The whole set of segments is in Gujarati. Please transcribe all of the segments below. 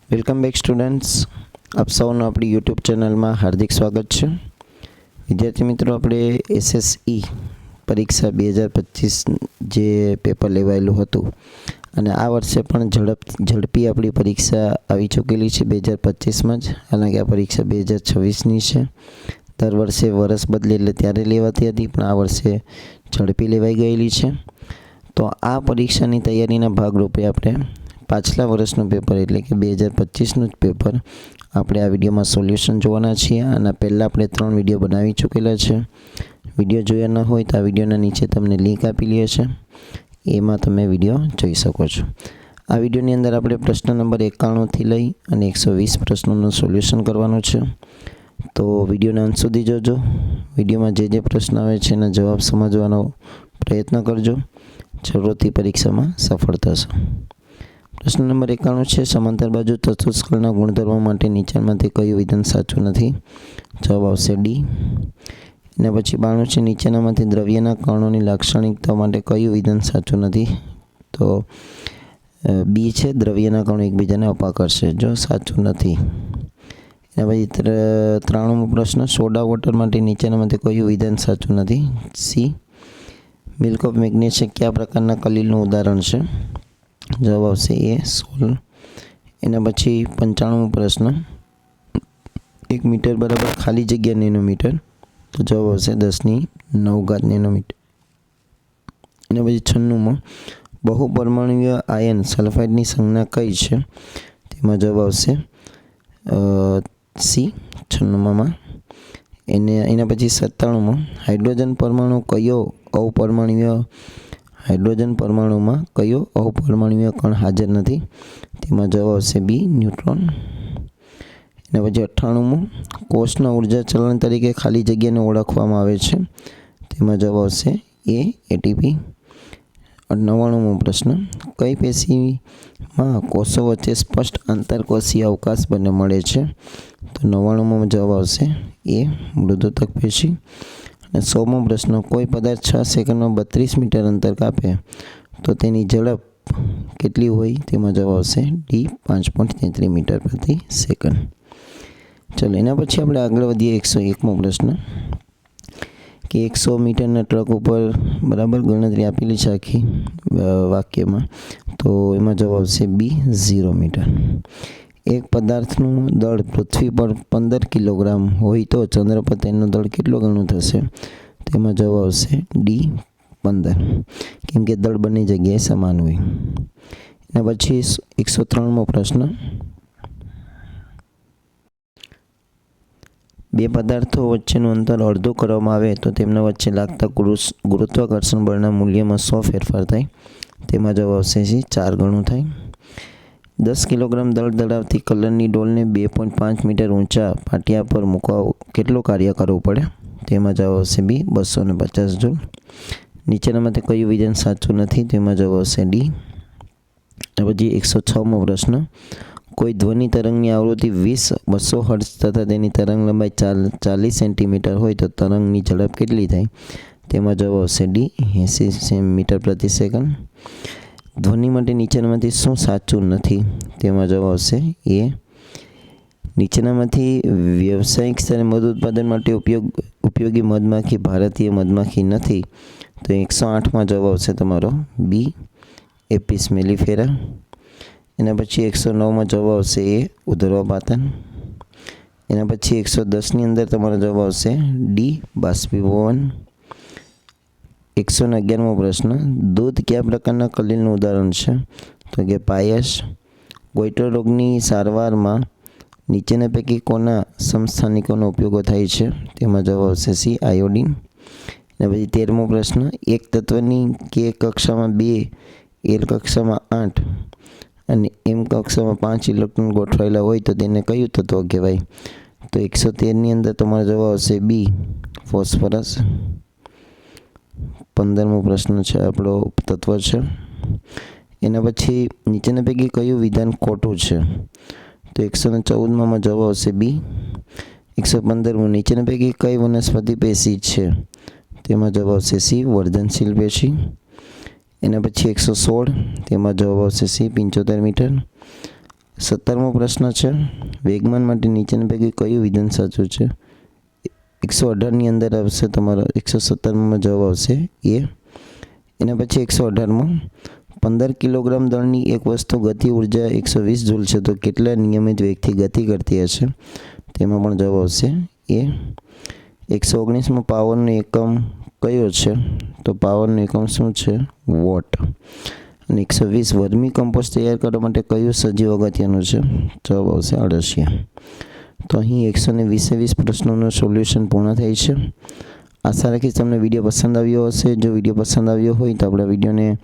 વેલકમ બેક સ્ટુડન્ટ્સ, આપ સૌનું આપણી યુટ્યુબ ચેનલમાં હાર્દિક સ્વાગત છે. વિદ્યાર્થી મિત્રો, આપણે એસએસઈ પરીક્ષા 2025 જે પેપર લેવાયેલું હતું અને આ વર્ષે પણ ઝડપી આપણી પરીક્ષા આવી ચૂકેલી છે 2025માં જ. હાલાંકि આ પરીક્ષા 2026ની છે. દર વર્ષે વર્ષ બદલે એટલે ત્યારે લેવાતી હતી, પણ આ વર્ષે ઝડપી લેવાઈ ગયેલી છે. તો આ પરીક્ષાની તૈયારીના ભાગરૂપે આપણે પાછલા વર્ષનું પેપર એટલે કે 2025નું જ પેપર આપણે આ વિડીયોમાં સોલ્યુશન જોવાના છીએ. અને પહેલાં આપણે 3 વિડીયો બનાવી ચૂકેલા છે. વિડીયો જોયા ન હોય તો આ વિડીયોના નીચે તમને લિંક આપેલી હશે, એમાં તમે વિડીયો જોઈ શકો છો. આ વિડીયોની અંદર આપણે પ્રશ્ન નંબર 91થી લઈ અને 120 પ્રશ્નોનું સોલ્યુશન કરવાનું છે. તો વિડીયોના અંત સુધી જોજો. વિડીયોમાં જે પ્રશ્ન આવે છે એના જવાબ સમજવાનો પ્રયત્ન કરજો. જરૂરથી પરીક્ષામાં સફળ થશો. પ્રશ્ન નંબર 91 છે, સમાંતર બાજુ ચતુષ્કોણના ગુણધર્મો માટે નીચેનામાંથી કયું વિધાન સાચું નથી? જવાબ આવશે ડી. એના પછી 92 છે, નીચેનામાંથી દ્રવ્યના કણોની લાક્ષણિકતા માટે કયું વિધાન સાચું નથી? તો બી છે, દ્રવ્યના કણો એકબીજાને અપાકર્ષે. જો સાચું નથી. એના પછી 93મો પ્રશ્ન, સોડા વોટર માટે નીચેનામાંથી કયું વિધાન સાચું નથી? સી. મિલ્ક ઓફ મેગ્નેશિયમ કયા પ્રકારના કલીલનું ઉદાહરણ છે? જવાબ આવશે એ, સોલ. એના પછી 95મો પ્રશ્ન, 1 મીટર બરાબર ખાલી જગ્યા નેનોમીટર. તો જવાબ આવશે 10⁹ નેનોમીટર. એના પછી 96મો, બહુપરમાણુય આયન સલ્ફાઇડની સંજ્ઞા કઈ છે? તેમાં જવાબ આવશે સી, 96માં. એના પછી 97મો, હાઇડ્રોજન પરમાણુમાં કયો અપરમાણુય કણ હાજર નથી? તેમાં જવાબ આવશે બી, ન્યુટ્રોન. એના પછી 98મો, કોષના ઉર્જા ચલણ તરીકે ખાલી જગ્યાને ઓળખવામાં આવે છે. તેમાં જવાબ આવશે એ, એટીપી. 99મો પ્રશ્ન, કઈ પેશીમાં કોષો વચ્ચે સ્પષ્ટ આંતરકોષીય અવકાશ બંને મળે છે? તો 99મો જવાબ આવશે એ, મૃદુતક પેશી. અને 100મો પ્રશ્ન, કોઈ પદાર્થ 6 સેકન્ડમાં 32 મીટર અંતર કાપે તો તેની ઝડપ કેટલી હોય? તેમાં જવાબ આવશે ડી, 5.33 મીટર પ્રતિ સેકન્ડ. ચલો, એના પછી આપણે આગળ વધીએ. 101મો પ્રશ્ન, કે 100 મીટરના ટ્રક ઉપર બરાબર ગણતરી આપેલી છે આખી વાક્યમાં, તો એમાં જવાબ આવશે બી, 0 મીટર. એક પદાર્થનું દળ પૃથ્વી પર 15 કિલોગ્રામ હોય તો ચંદ્ર પર તેનું દળ કેટલું ગણું થશે? તેમાં જવાબ આવશે ડી, 15, કેમ કે દળ બંને જગ્યાએ સમાન હોય. એના પછી 103મો પ્રશ્ન, બે પદાર્થો વચ્ચેનું અંતર અડધું કરવામાં આવે તો તેમના વચ્ચે લાગતા ગુરુત્વાકર્ષણ બળના મૂલ્યમાં 100 ફેરફાર થાય. તેમાં જવાબ આવશે 4 ગણું થાય. 10 કિલોગ્રામ દળ ધરાવતી કલરની ડોલને 2.5 મીટર ઊંચા પાટિયા પર મૂકવા કેટલું કાર્ય કરવું પડે? તેમાં જવાબ આવશે બી, 250 જૂલ. નીચેનામાંથી કયું વિધાન સાચું નથી? તેમાં જવાબ આવશે ડી. પછી 106મો પ્રશ્ન, કોઈ ધ્વનિ તરંગની આવૃત્તિ 200 હર્ટ્ઝ તથા તેની તરંગ લંબાઈ 40 સેન્ટીમીટર હોય તો તરંગની ઝડપ કેટલી થાય? તેમાં જવાબ આવશે ડી, 80 મીટર પ્રતિ સેકન્ડ. ધ્વનિ માટે નીચેનામાંથી શું સાચું નથી? તેમાં જવાબ આવશે એ. નીચેનામાંથી વ્યવસાયિક સ્તરે મધ ઉત્પાદન માટે ઉપયોગી મધમાખી ભારતીય મધમાખી નથી? તો 108માં જવાબ આવશે તમારો બી, એપિસ મેલિફેરા. એના પછી 109માં જવાબ આવશે એ, ઉદર્ભપાતન. એના પછી 110ની અંદર તમારો જવાબ આવશે ડી, બાષ્પીભવન. 111મો પ્રશ્ન, દૂધ કયા પ્રકારના કલીલનું ઉદાહરણ છે? તો કે પાયસ. ગોઈટર રોગની સારવારમાં નીચેના પૈકી કોના સમસ્થાનિકોનો ઉપયોગ થાય છે? તેમાં જવાબ આવશે સી, આયોડિન. અને પછી 13મો પ્રશ્ન, એક તત્વની કે કક્ષામાં 2, એલ કક્ષામાં 8 અને એમ કક્ષામાં 5 ઇલેક્ટ્રોન ગોઠવાયેલા હોય તો તેને કયું તત્વ કહેવાય? તો 113ની અંદર તમારો જવાબ આવશે બી, ફોસ્ફરસ. 15મો પ્રશ્ન છે આપણો તત્વ છે. એના પછી નીચેના પૈકી કયું વિધાન ખોટું છે? તો 114માં જવાબ આવશે બી. 115મો, નીચેના પૈકી કઈ વનસ્પતિ પેશી છે? તેમાં જવાબ આવશે સી, વર્ધનશીલ પેશી. એના પછી 116, તેમાં જવાબ આવશે સી, 75 મીટર. 17મો પ્રશ્ન છે, વેગમાન માટે નીચેના પૈકી કયું વિધાન સાચું છે? 118ની અંદર આવશે તમારો 117માં જવાબ આવશે એ. એના પછી 118માં 15 કિલોગ્રામ દળની એક વસ્તુ ગતિ ઉર્જા 120 જૂલ છે તો કેટલા નિયમિત વેગથી ગતિ કરતી હશે? તેમાં પણ જવાબ આવશે એ. 119માં પાવરનો એકમ કયો છે? તો પાવરનો એકમ શું છે? વોટ. અને 120 વર્મી કમ્પોસ્ટ તૈયાર કરવા માટે કયું સજીવ અગત્યનું છે? જવાબ આવશે અળસિયા. તો અહીં 120 પ્રશ્નોનું સોલ્યુશન પૂર્ણ થાય છે. આશા રાખીશ તમને વિડીયો પસંદ આવ્યો હશે. જો વિડીયો પસંદ આવ્યો હોય તો આપણા વિડીયોને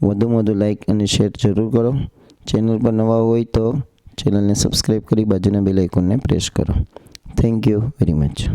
વધુમાં વધુ લાઇક અને શેર જરૂર કરો. ચેનલ પર નવા હોય તો ચેનલને સબસ્ક્રાઈબ કરી બાજુના બેલ આઇકોનને પ્રેસ કરો. Thank you very much.